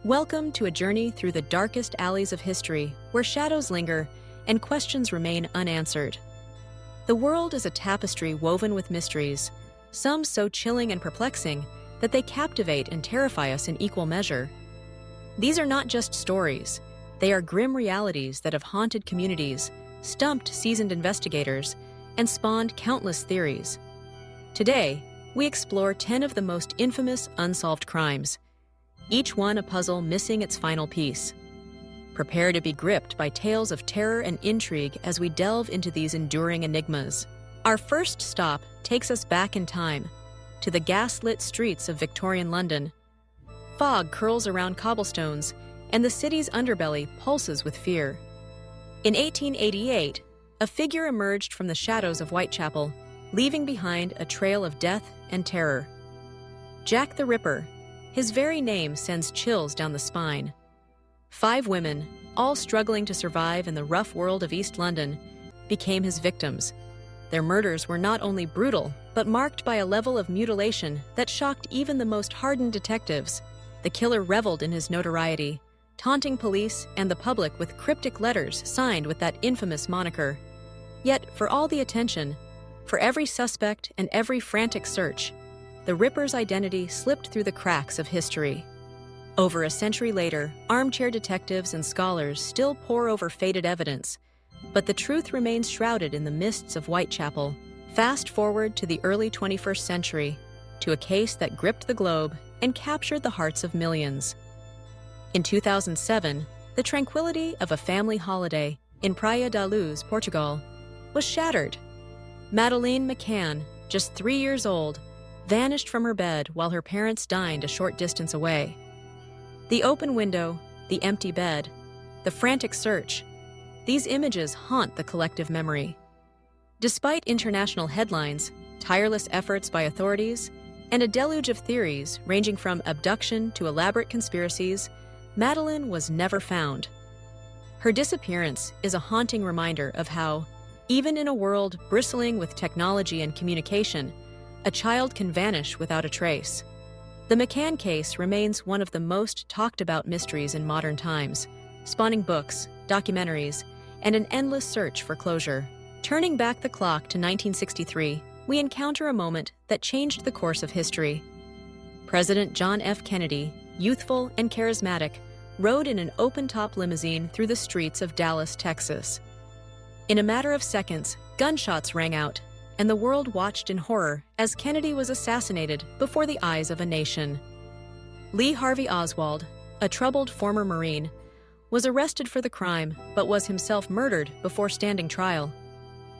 Welcome to a journey through the darkest alleys of history, where shadows linger and questions remain unanswered. The world is a tapestry woven with mysteries, some so chilling and perplexing that they captivate and terrify us in equal measure. These are not just stories, they are grim realities that have haunted communities, stumped seasoned investigators, and spawned countless theories. Today, we explore 10 of the most infamous unsolved crimes, each one a puzzle missing its final piece. Prepare to be gripped by tales of terror and intrigue as we delve into these enduring enigmas. Our first stop takes us back in time, to the gas-lit streets of Victorian London. Fog curls around cobblestones, and the city's underbelly pulses with fear. In 1888, a figure emerged from the shadows of Whitechapel, leaving behind a trail of death and terror. Jack the Ripper. His very name sends chills down the spine. 5 women, all struggling to survive in the rough world of East London, became his victims. Their murders were not only brutal, but marked by a level of mutilation that shocked even the most hardened detectives. The killer reveled in his notoriety, taunting police and the public with cryptic letters signed with that infamous moniker. Yet, for all the attention, for every suspect and every frantic search, the Ripper's identity slipped through the cracks of history. Over a century later, armchair detectives and scholars still pore over faded evidence, but the truth remains shrouded in the mists of Whitechapel. Fast forward to the early 21st century, to a case that gripped the globe and captured the hearts of millions. In 2007, the tranquility of a family holiday in Praia da Luz, Portugal, was shattered. Madeleine McCann, just 3 years old, vanished from her bed while her parents dined a short distance away. The open window, the empty bed, the frantic search, these images haunt the collective memory. Despite international headlines, tireless efforts by authorities, and a deluge of theories ranging from abduction to elaborate conspiracies, Madeleine was never found. Her disappearance is a haunting reminder of how, even in a world bristling with technology and communication, a child can vanish without a trace. The McCann case remains one of the most talked about mysteries in modern times, spawning books, documentaries, and an endless search for closure. Turning back the clock to 1963, we encounter a moment that changed the course of history. President John F. Kennedy, youthful and charismatic, rode in an open-top limousine through the streets of Dallas, Texas. In a matter of seconds, gunshots rang out, and the world watched in horror as Kennedy was assassinated before the eyes of a nation. Lee Harvey Oswald, a troubled former Marine, was arrested for the crime but was himself murdered before standing trial.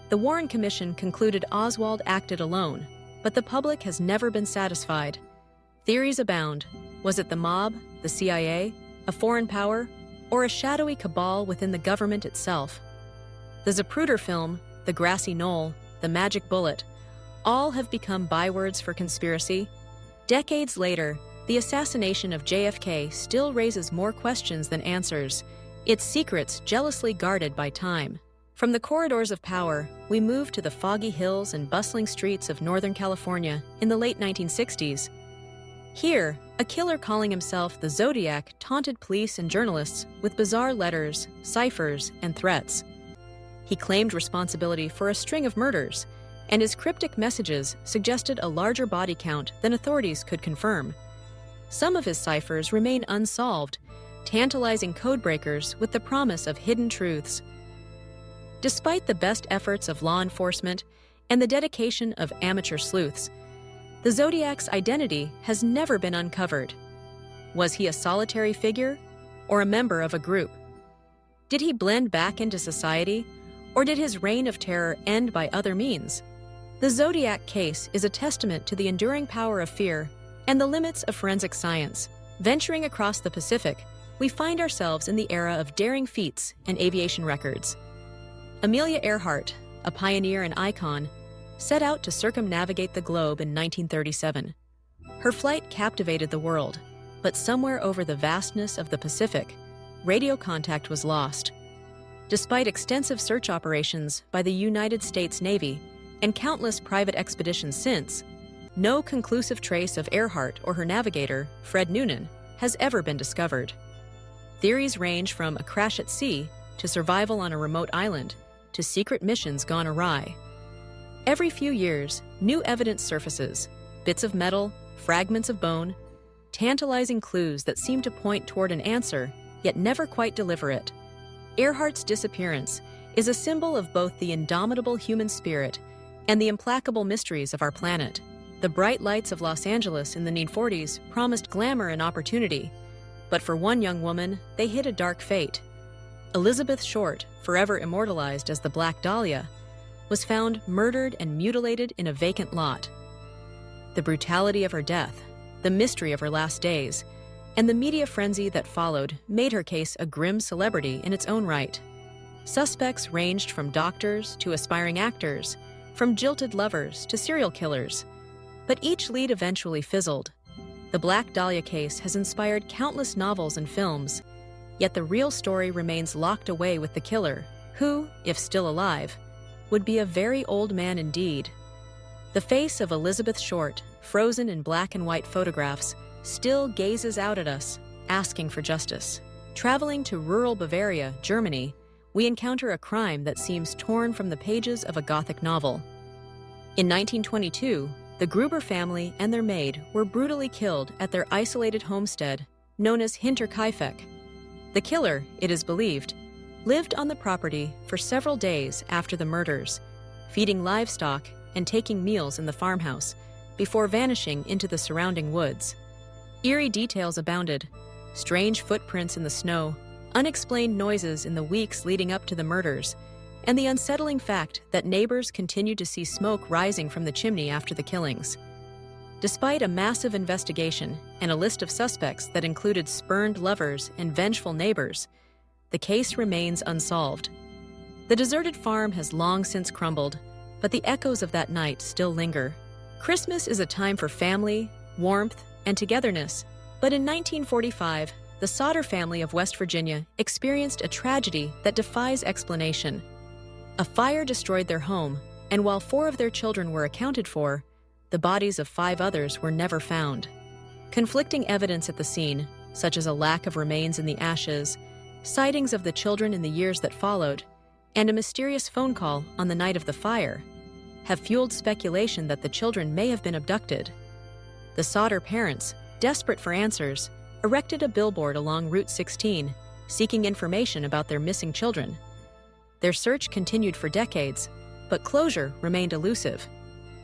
The Warren Commission concluded Oswald acted alone, but the public has never been satisfied. Theories abound. Was it the mob, the CIA, a foreign power, or a shadowy cabal within the government itself? The Zapruder film, The Grassy Knoll, The Magic Bullet, all have become bywords for conspiracy. Decades later, the assassination of JFK still raises more questions than answers, its secrets jealously guarded by time. From the corridors of power, we move to the foggy hills and bustling streets of Northern California in the late 1960s. Here, a killer calling himself the Zodiac taunted police and journalists with bizarre letters, ciphers, and threats. He claimed responsibility for a string of murders, and his cryptic messages suggested a larger body count than authorities could confirm. Some of his ciphers remain unsolved, tantalizing codebreakers with the promise of hidden truths. Despite the best efforts of law enforcement and the dedication of amateur sleuths, the Zodiac's identity has never been uncovered. Was he a solitary figure or a member of a group? Did he blend back into society, or did his reign of terror end by other means? The Zodiac case is a testament to the enduring power of fear and the limits of forensic science. Venturing across the Pacific, we find ourselves in the era of daring feats and aviation records. Amelia Earhart, a pioneer and icon, set out to circumnavigate the globe in 1937. Her flight captivated the world, but somewhere over the vastness of the Pacific, radio contact was lost. Despite extensive search operations by the United States Navy and countless private expeditions since, no conclusive trace of Earhart or her navigator, Fred Noonan, has ever been discovered. Theories range from a crash at sea to survival on a remote island to secret missions gone awry. Every few years, new evidence surfaces, bits of metal, fragments of bone, tantalizing clues that seem to point toward an answer, yet never quite deliver it. Earhart's disappearance is a symbol of both the indomitable human spirit and the implacable mysteries of our planet. The bright lights of Los Angeles in the 1940s promised glamour and opportunity, but for one young woman, they hid a dark fate. Elizabeth Short, forever immortalized as the Black Dahlia, was found murdered and mutilated in a vacant lot. The brutality of her death, the mystery of her last days, and the media frenzy that followed made her case a grim celebrity in its own right. Suspects ranged from doctors to aspiring actors, from jilted lovers to serial killers. But each lead eventually fizzled. The Black Dahlia case has inspired countless novels and films, yet the real story remains locked away with the killer, who, if still alive, would be a very old man indeed. The face of Elizabeth Short, frozen in black and white photographs, still gazes out at us, asking for justice. Traveling to rural Bavaria, Germany, we encounter a crime that seems torn from the pages of a Gothic novel. In 1922, the Gruber family and their maid were brutally killed at their isolated homestead, known as Hinterkaifeck. The killer, it is believed, lived on the property for several days after the murders, feeding livestock and taking meals in the farmhouse, before vanishing into the surrounding woods. Eerie details abounded: strange footprints in the snow, unexplained noises in the weeks leading up to the murders, and the unsettling fact that neighbors continued to see smoke rising from the chimney after the killings. Despite a massive investigation and a list of suspects that included spurned lovers and vengeful neighbors, the case remains unsolved. The deserted farm has long since crumbled, but the echoes of that night still linger. Christmas is a time for family, warmth, and togetherness, but in 1945, the Sodder family of West Virginia experienced a tragedy that defies explanation. A fire destroyed their home, and while 4 of their children were accounted for, the bodies of 5 others were never found. Conflicting evidence at the scene, such as a lack of remains in the ashes, sightings of the children in the years that followed, and a mysterious phone call on the night of the fire, have fueled speculation that the children may have been abducted. The Sodder parents, desperate for answers, erected a billboard along Route 16, seeking information about their missing children. Their search continued for decades, but closure remained elusive.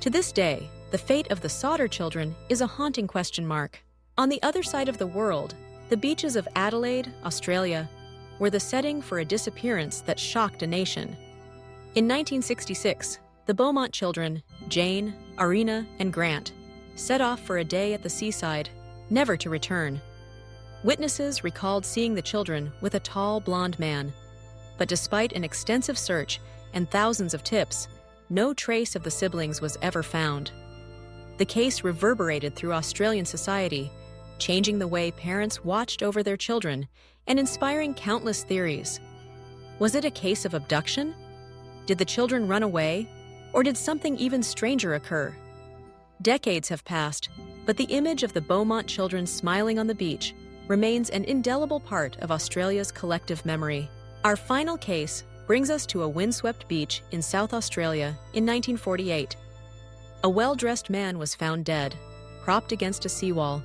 To this day, the fate of the Sodder children is a haunting question mark. On the other side of the world, the beaches of Adelaide, Australia, were the setting for a disappearance that shocked a nation. In 1966, the Beaumont children, Jane, Arena, and Grant, set off for a day at the seaside, never to return. Witnesses recalled seeing the children with a tall, blonde man, but despite an extensive search and thousands of tips, no trace of the siblings was ever found. The case reverberated through Australian society, changing the way parents watched over their children and inspiring countless theories. Was it a case of abduction? Did the children run away? Or did something even stranger occur? Decades have passed, but the image of the Beaumont children smiling on the beach remains an indelible part of Australia's collective memory. Our final case brings us to a windswept beach in South Australia in 1948. A well-dressed man was found dead, propped against a seawall,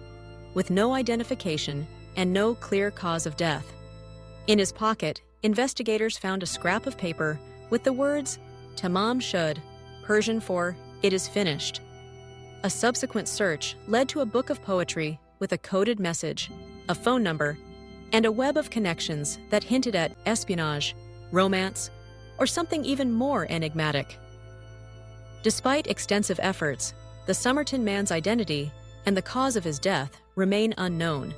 with no identification and no clear cause of death. In his pocket, investigators found a scrap of paper with the words, "Tamam shud," Persian for "it is finished." A subsequent search led to a book of poetry with a coded message, a phone number, and a web of connections that hinted at espionage, romance, or something even more enigmatic. Despite extensive efforts, the Somerton man's identity and the cause of his death remain unknown.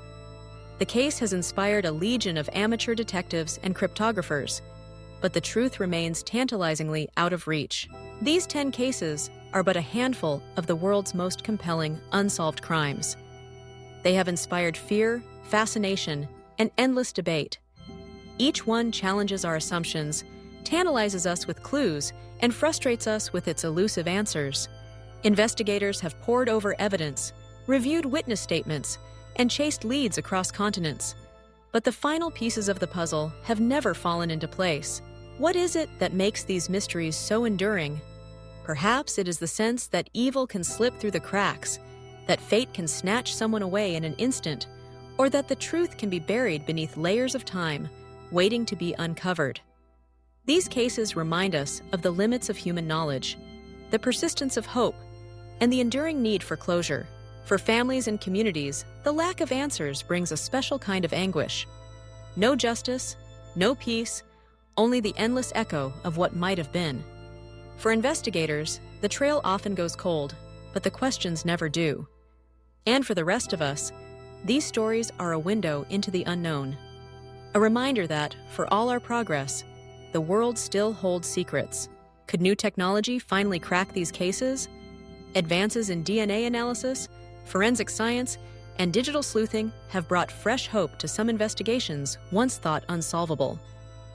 The case has inspired a legion of amateur detectives and cryptographers, but the truth remains tantalizingly out of reach. These 10 cases are but a handful of the world's most compelling unsolved crimes. They have inspired fear, fascination, and endless debate. Each one challenges our assumptions, tantalizes us with clues, and frustrates us with its elusive answers. Investigators have pored over evidence, reviewed witness statements, and chased leads across continents. But the final pieces of the puzzle have never fallen into place. What is it that makes these mysteries so enduring? Perhaps it is the sense that evil can slip through the cracks, that fate can snatch someone away in an instant, or that the truth can be buried beneath layers of time, waiting to be uncovered. These cases remind us of the limits of human knowledge, the persistence of hope, and the enduring need for closure. For families and communities, the lack of answers brings a special kind of anguish. No justice, no peace, only the endless echo of what might have been. For investigators, the trail often goes cold, but the questions never do. And for the rest of us, these stories are a window into the unknown. A reminder that, for all our progress, the world still holds secrets. Could new technology finally crack these cases? Advances in DNA analysis, forensic science, and digital sleuthing have brought fresh hope to some investigations once thought unsolvable.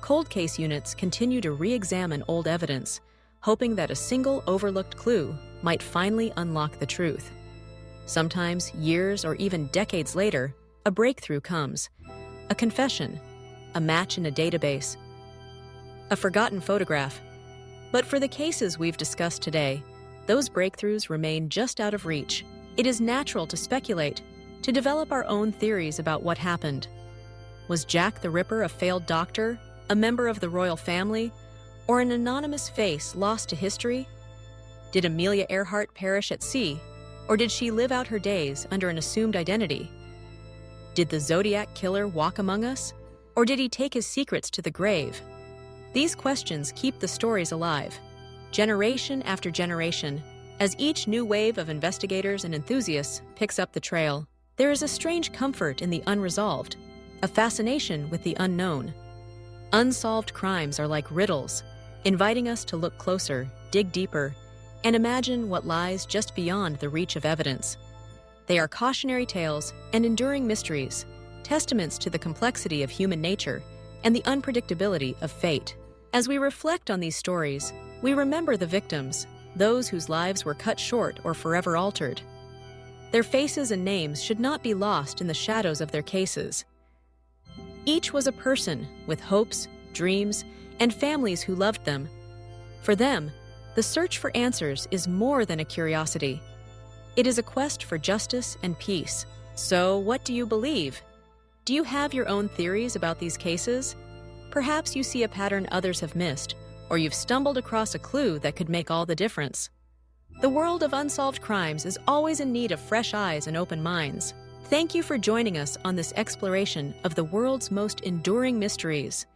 Cold case units continue to re-examine old evidence, hoping that a single overlooked clue might finally unlock the truth. Sometimes, years or even decades later, a breakthrough comes. A confession, a match in a database, a forgotten photograph. But for the cases we've discussed today, those breakthroughs remain just out of reach. It is natural to speculate, to develop our own theories about what happened. Was Jack the Ripper a failed doctor, a member of the royal family, or an anonymous face lost to history? Did Amelia Earhart perish at sea, or did she live out her days under an assumed identity? Did the Zodiac Killer walk among us, or did he take his secrets to the grave? These questions keep the stories alive, generation after generation, as each new wave of investigators and enthusiasts picks up the trail. There is a strange comfort in the unresolved, a fascination with the unknown. Unsolved crimes are like riddles, inviting us to look closer, dig deeper, and imagine what lies just beyond the reach of evidence. They are cautionary tales and enduring mysteries, testaments to the complexity of human nature and the unpredictability of fate. As we reflect on these stories, we remember the victims, those whose lives were cut short or forever altered. Their faces and names should not be lost in the shadows of their cases. Each was a person with hopes, dreams, and families who loved them. For them, the search for answers is more than a curiosity. It is a quest for justice and peace. So, what do you believe? Do you have your own theories about these cases? Perhaps you see a pattern others have missed, or you've stumbled across a clue that could make all the difference. The world of unsolved crimes is always in need of fresh eyes and open minds. Thank you for joining us on this exploration of the world's most enduring mysteries.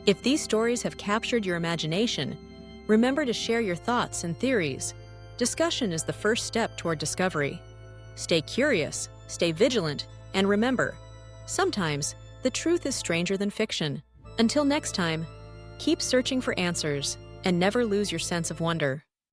If these stories have captured your imagination, remember to share your thoughts and theories. Discussion is the first step toward discovery. Stay curious, stay vigilant, and remember, sometimes the truth is stranger than fiction. Until next time, keep searching for answers and never lose your sense of wonder.